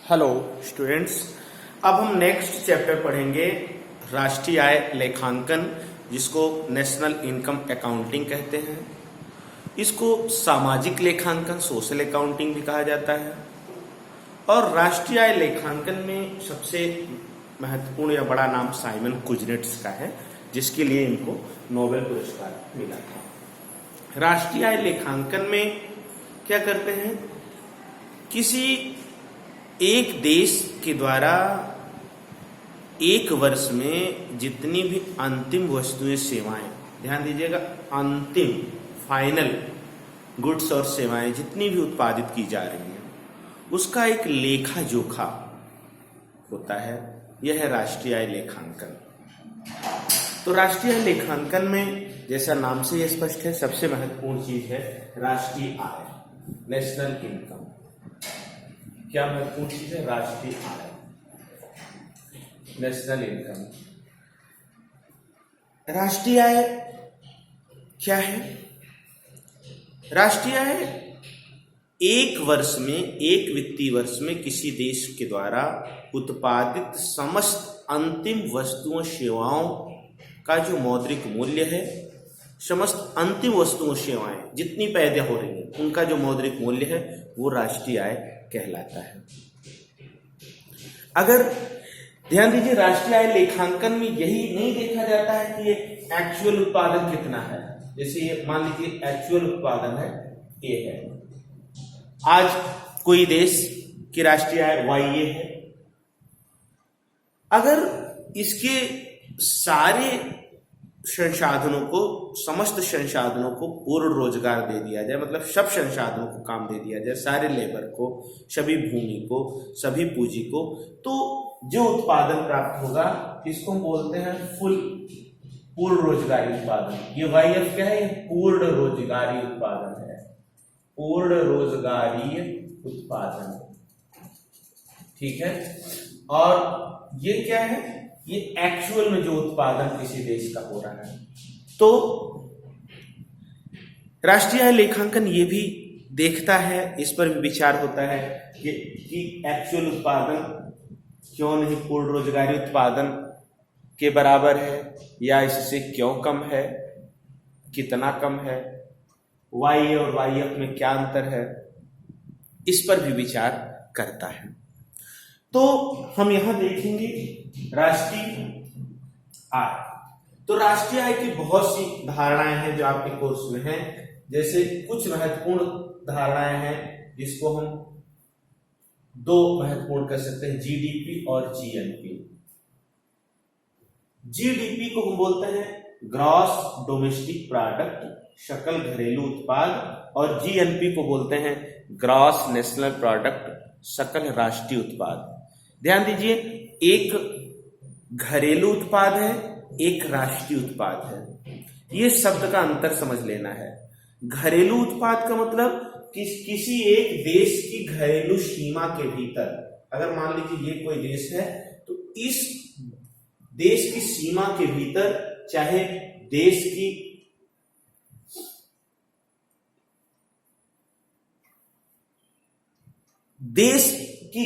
Hello students, अब हम next chapter पढ़ेंगे राष्ट्रीय आय लेखांकन, जिसको नेशनल इनकम अकाउंटिंग कहते हैं। इसको सामाजिक लेखांकन, सोशल अकाउंटिंग भी कहा जाता है। और राष्ट्रीय आय लेखांकन में सबसे महत्वपूर्ण या बड़ा नाम साइमन कुजनेट्स का है, जिसके लिए इनको नोबेल पुरस्कार मिला था। राष्ट्रीय आय लेखांकन में क्या करते हैं, किसी एक देश के द्वारा एक वर्ष में जितनी भी अंतिम वस्तुएं सेवाएं, ध्यान दीजिएगा, अंतिम फाइनल गुड्स और सेवाएं जितनी भी उत्पादित की जा रही हैं, उसका एक लेखा जोखा होता है। यह है राष्ट्रीय आय लेखांकन। तो राष्ट्रीय आय लेखांकन में जैसा नाम से यह स्पष्ट है, सबसे महत्वपूर्ण चीज है राष्ट्रीय आय, नेशनल इनकम। क्या महत्वपूर्ण चीज है? राष्ट्रीय आय, नेशनल इनकम। राष्ट्रीय आय क्या है? राष्ट्रीय आय एक वर्ष में, एक वित्तीय वर्ष में किसी देश के द्वारा उत्पादित समस्त अंतिम वस्तुओं सेवाओं का जो मौद्रिक मूल्य है, समस्त अंतिम वस्तुओं सेवाएं जितनी पैदा हो रही हैं, उनका जो मौद्रिक मूल्य है, वो राष्ट्रीय आय कहलाता है। अगर ध्यान दीजिए, राष्ट्रीय आय लेखांकन में यही नहीं देखा जाता है कि ये एक्चुअल उत्पादन कितना है। जैसे ये मान लीजिए एक्चुअल उत्पादन है ए है, आज कोई देश की राष्ट्रीय आय वाई है। अगर इसके सारे संसाधनों को, समस्त संसाधनों को पूर्ण रोजगार दे दिया जाए, मतलब सब संसाधनों को काम दे दिया जाए, सारे लेबर को, सभी भूमि को, सभी पूंजी को, तो जो उत्पादन प्राप्त होगा इसको हम बोलते हैं पूर्ण रोजगारी उत्पादन। ये वाईएफ क्या है? पूर्ण रोजगारी उत्पादन है, पूर्ण रोजगारी उत्पादन। ठीक है। और ये क्या है? ये एक्चुअल में जो उत्पादन किसी देश का हो रहा है। तो राष्ट्रीय आय लेखांकन ये भी देखता है, इस पर भी विचार होता है कि एक्चुअल उत्पादन क्यों नहीं पूर्ण रोजगारी उत्पादन के बराबर है, या इससे क्यों कम है, कितना कम है, वाई और वाईएफ में क्या अंतर है, इस पर भी विचार करता है। तो हम यहां देखेंगे राष्ट्रीय आय। तो राष्ट्रीय आय की बहुत सी धारणाएं हैं जो आपके कोर्स में हैं। जैसे कुछ महत्वपूर्ण धारणाएं हैं जिसको हम दो महत्वपूर्ण कर सकते हैं, जीडीपी और जीएनपी। जीडीपी को हम बोलते हैं ग्रॉस डोमेस्टिक प्रोडक्ट, सकल घरेलू उत्पाद, और जीएनपी को बोलते हैं ग्रॉस नेशनल प्रोडक्ट, सकल राष्ट्रीय उत्पाद। ध्यान दीजिए, एक घरेलू उत्पाद है, एक राष्ट्रीय उत्पाद है। ये शब्द का अंतर समझ लेना है। घरेलू उत्पाद का मतलब किसी एक देश की घरेलू सीमा के भीतर, अगर मान लीजिए ये कोई देश है, तो इस देश की सीमा के भीतर, चाहे देश की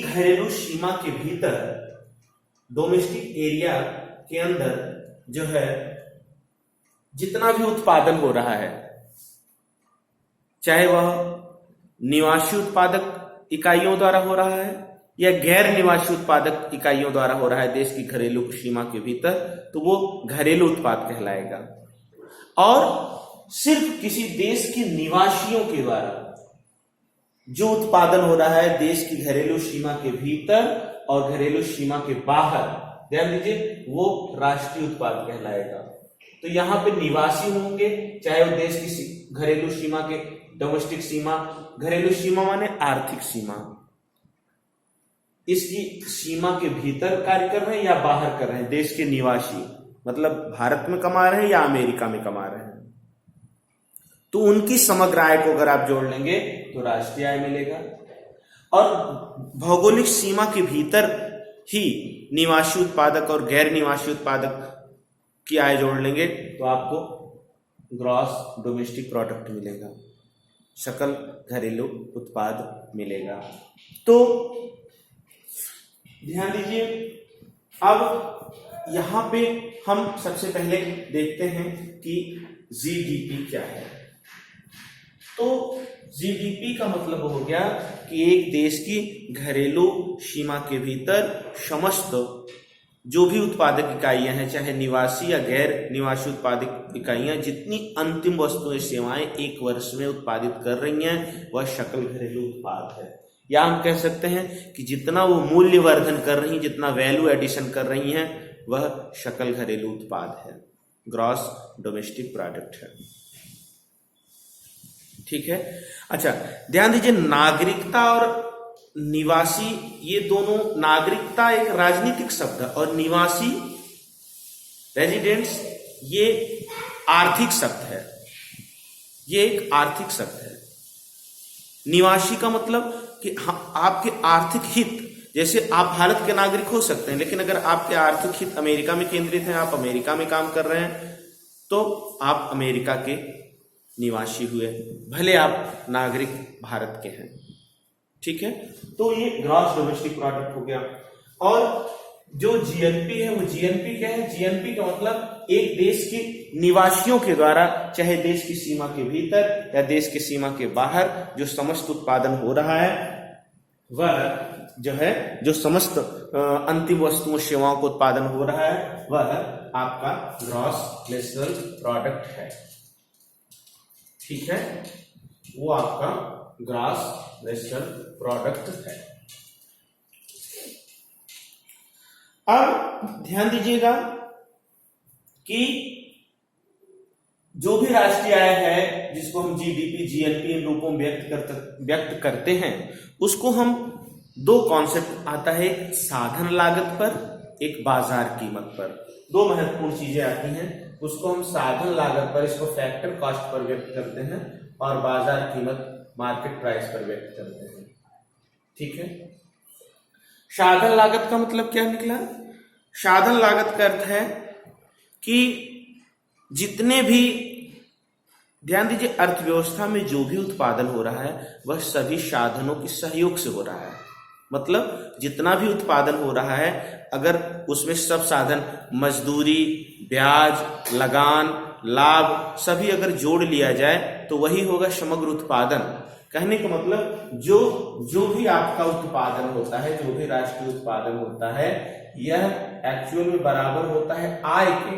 घरेलू सीमा के भीतर, डोमेस्टिक एरिया के अंदर जो है जितना भी उत्पादन हो रहा है, चाहे वह निवासी उत्पादक इकाइयों द्वारा हो रहा है या गैर निवासी उत्पादक इकाइयों द्वारा हो रहा है देश की घरेलू सीमा के भीतर, तो वो घरेलू उत्पाद कहलाएगा। और सिर्फ किसी देश के निवासियों के द्वारा जो उत्पादन हो रहा है देश की घरेलू सीमा के भीतर और घरेलू सीमा के बाहर, ध्यान दीजिए, वो राष्ट्रीय उत्पाद कहलाएगा। तो यहां पे निवासी होंगे, चाहे वो देश की घरेलू सीमा के, डोमेस्टिक सीमा, घरेलू सीमा माने आर्थिक सीमा, इसकी सीमा के भीतर कार्य कर रहे हैं या बाहर कर रहे हैं, देश के निवासी, मतलब भारत में कमा रहे हैं या अमेरिका में कमा रहे हैं, तो उनकी समग्र आय को अगर आप जोड़ लेंगे तो राष्ट्रीय आय मिलेगा। और भौगोलिक सीमा के भीतर ही निवासी उत्पादक और गैर निवासी उत्पादक की आय जोड़ लेंगे तो आपको ग्रॉस डोमेस्टिक प्रोडक्ट मिलेगा, सकल घरेलू उत्पाद मिलेगा। तो ध्यान दीजिए, अब यहां पे हम सबसे पहले देखते हैं कि जीडीपी क्या है। तो जीडीपी का मतलब हो गया कि एक देश की घरेलू सीमा के भीतर समस्त जो भी उत्पादक इकाइयां हैं, चाहे निवासी या गैर निवासी उत्पादक इकाइयां, जितनी अंतिम वस्तुएं सेवाएं एक वर्ष में उत्पादित कर रही हैं, वह सकल घरेलू उत्पाद है। या हम कह सकते हैं कि जितना वो मूल्यवर्धन कर रही हैं, जितना वैल्यू एडिशन कर रही हैं, वह सकल घरेलू उत्पाद है, ग्रॉस डोमेस्टिक प्रोडक्ट है। ठीक है। अच्छा, ध्यान दीजिए, नागरिकता और निवासी, ये दोनों, नागरिकता एक राजनीतिक शब्द है और निवासी रेजिडेंट्स ये आर्थिक शब्द है, ये एक आर्थिक शब्द है। निवासी का मतलब कि आपके आर्थिक हित, जैसे आप भारत के नागरिक हो सकते हैं, लेकिन अगर आपके आर्थिक हित अमेरिका में केंद्रित है, आप अमेरिका में काम कर रहे हैं, तो आप अमेरिका के निवासी हुए, भले आप नागरिक भारत के हैं। ठीक है। तो ये ग्रॉस डोमेस्टिक प्रोडक्ट हो गया। और जो जीएनपी है, वो जीएनपी क्या है? जीएनपी का मतलब एक देश के निवासियों के द्वारा, चाहे देश की सीमा के भीतर या देश की सीमा के बाहर, जो समस्त उत्पादन हो रहा है, वह जो है, जो समस्त अंतिम वस्तुओं सेवाओं का उत्पादन हो रहा है, वह आपका ग्रॉस नेशनल प्रोडक्ट है। ठीक है, वो आपका ग्रॉस नेशनल प्रोडक्ट है। अब ध्यान दीजिएगा कि जो भी राष्ट्रीय आय है, जिसको हम जीडीपी, जीएनपी इन रूपों में व्यक्त करते हैं, उसको हम दो कॉन्सेप्ट आता है, एक साधन लागत पर, एक बाजार कीमत पर। दो महत्वपूर्ण चीजें आती हैं, उसको हम साधन लागत पर, इसको फैक्टर कॉस्ट पर व्यक्त करते हैं, और बाजार कीमत, मार्केट प्राइस पर व्यक्त करते हैं। ठीक है। साधन लागत का मतलब क्या निकला? साधन लागत का अर्थ है कि जितने भी, ध्यान दीजिए, अर्थव्यवस्था में जो भी उत्पादन हो रहा है, वह सभी साधनों के सहयोग से हो रहा है। मतलब जितना भी उत्पादन हो रहा है, अगर उसमें सब साधन, मजदूरी, ब्याज, लगान, लाभ, सभी अगर जोड़ लिया जाए, तो वही होगा समग्र उत्पादन। कहने का मतलब जो भी आपका उत्पादन होता है, जो भी राष्ट्रीय उत्पादन होता है, यह एक्चुअल में बराबर होता है आय के,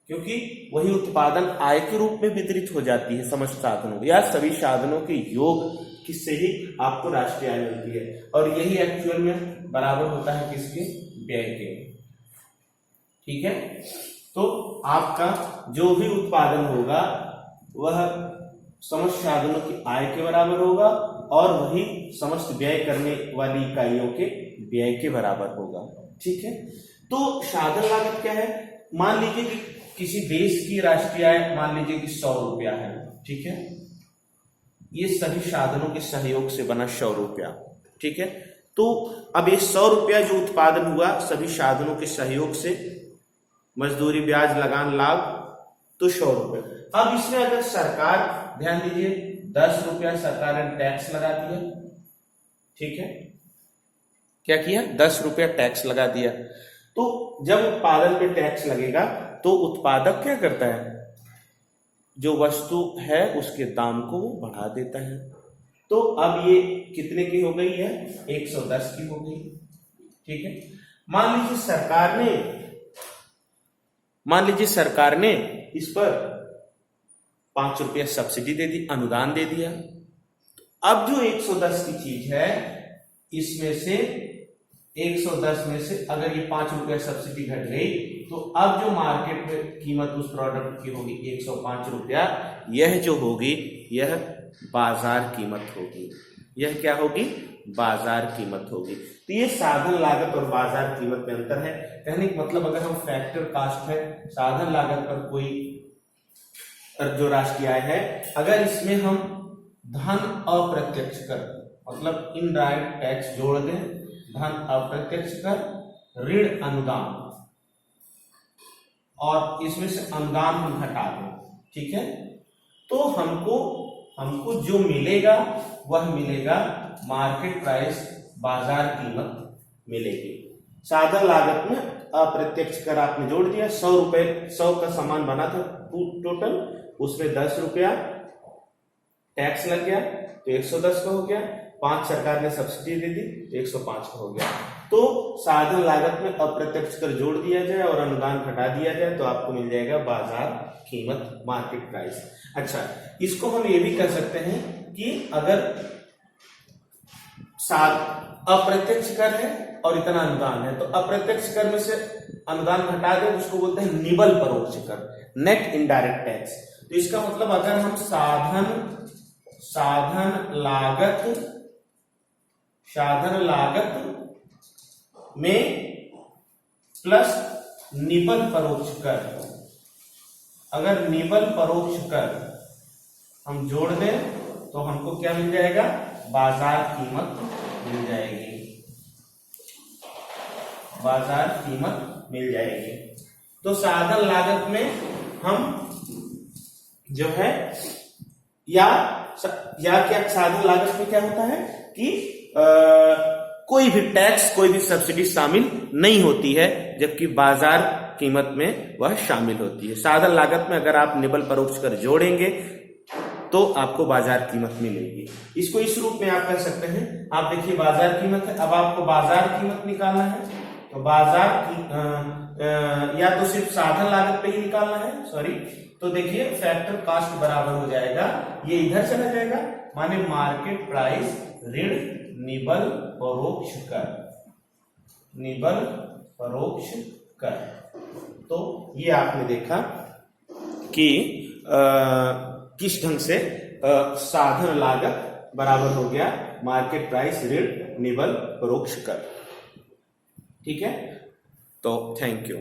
क्योंकि वही उत्पादन आय के रूप में वितरित हो जाती है समस्त साधनों या सभी साधनों के योग किससे ही आपको राष्ट्रीय आय मिलती है, और यही एक्चुअल में बराबर होता है किसके? व्यय के। ठीक है। तो आपका जो भी उत्पादन होगा, वह समस्त साधनों की आय के बराबर होगा, और वही समस्त व्यय करने वाली इकाइयों के व्यय के बराबर होगा। ठीक है। तो साधन लागत क्या है? मान लीजिए कि किसी देश की राष्ट्रीय आय मान लीजिए कि 100 रुपया है। ठीक है। ये सभी साधनों के सहयोग से बना 100 रुपया। ठीक है। तो अब ये 100 रुपया जो उत्पादन हुआ सभी साधनों के सहयोग से, मजदूरी, ब्याज, लगान, लाभ, तो 100 रुपये। अब इसमें अगर सरकार, ध्यान दीजिए, 10 रुपया सरकार ने टैक्स लगा दिया। ठीक है। क्या किया? 10 रुपया टैक्स लगा दिया। तो जब उत्पादन पे टैक्स लगेगा, तो उत्पादक क्या करता है? जो वस्तु है उसके दाम को वो बढ़ा देता है। तो अब ये कितने की हो गई है? 110 की हो गई। ठीक है। मान लीजिए सरकार ने इस पर 5 रुपया सब्सिडी दे दी, अनुदान दे दिया। अब जो 110 की चीज है, इसमें से 110 में से अगर ये 5 रुपया सब्सिडी घट गई, तो अब जो मार्केट में कीमत उस प्रोडक्ट की होगी 105 रुपया। यह जो होगी, यह बाजार कीमत होगी। यह क्या होगी? बाजार कीमत होगी। तो ये साधन लागत और बाजार कीमत में अंतर है। कहने का मतलब, अगर हम फैक्टर कास्ट है, साधन लागत पर कोई जो राष्ट्रीय आय है, अगर इसमें हम धन अप्रत्यक्ष कर, मतलब इनडायरेक्ट टैक्स जोड़ दें, धन अप्रत्यक्ष कर, ऋण अनुदान, और इसमें से अनुदान हम हटा दें, ठीक है, तो हमको जो मिलेगा वह मिलेगा मार्केट प्राइस, बाजार कीमत मिलेगी। साधन लागत में अप्रत्यक्ष कर आपने जोड़ दिया। 100 रुपए, 100 का सामान बना था टोटल, उसमें 10 रुपया टैक्स लग गया तो 110 का हो गया। 5 सरकार ने सब्सिडी दे दी तो 105 का हो गया। तो साधन लागत में अप्रत्यक्ष कर जोड़ दिया जाए और अनुदान हटा दिया जाए तो आपको मिल जाएगा बाजार कीमत, मार्केट प्राइस। अच्छा, इसको हम ये भी कह सकते हैं कि अगर अप्रत्यक्ष कर है और इतना अनुदान है तो अप्रत्यक्ष कर में से अनुदान हटा दे, उसको बोलते हैं निबल परोक्ष कर, नेट इनडायरेक्ट टैक्स। तो इसका मतलब अगर हम साधन लागत में प्लस निबल परोक्ष कर, अगर निबल परोक्ष कर हम जोड़ दें तो हमको क्या मिल जाएगा? बाजार कीमत मिल जाएगी, बाजार कीमत मिल जाएगी। तो साधन लागत में हम जो है या क्या साधन लागत में क्या होता है कि कोई भी टैक्स, कोई भी सब्सिडी शामिल नहीं होती है, जबकि बाजार कीमत में वह शामिल होती है। साधन लागत में अगर आप निबल परोक्ष कर जोड़ेंगे तो आपको बाजार कीमत मिलेगी। इसको इस रूप में आप कह सकते हैं, आप देखिए बाजार कीमत है, अब आपको बाजार कीमत निकालना है तो बाजार की या तो सिर्फ साधन लागत पे ही निकालना है, सॉरी, तो देखिए फैक्टर कास्ट बराबर हो जाएगा, ये इधर चला जाएगा, माने मार्केट प्राइस ऋण निबल परोक्ष कर, निबल परोक्ष कर। तो ये आपने देखा कि किस ढंग से साधन लागत बराबर हो गया मार्केट प्राइस ऋण निबल परोक्ष कर। ठीक है, तो थैंक यू।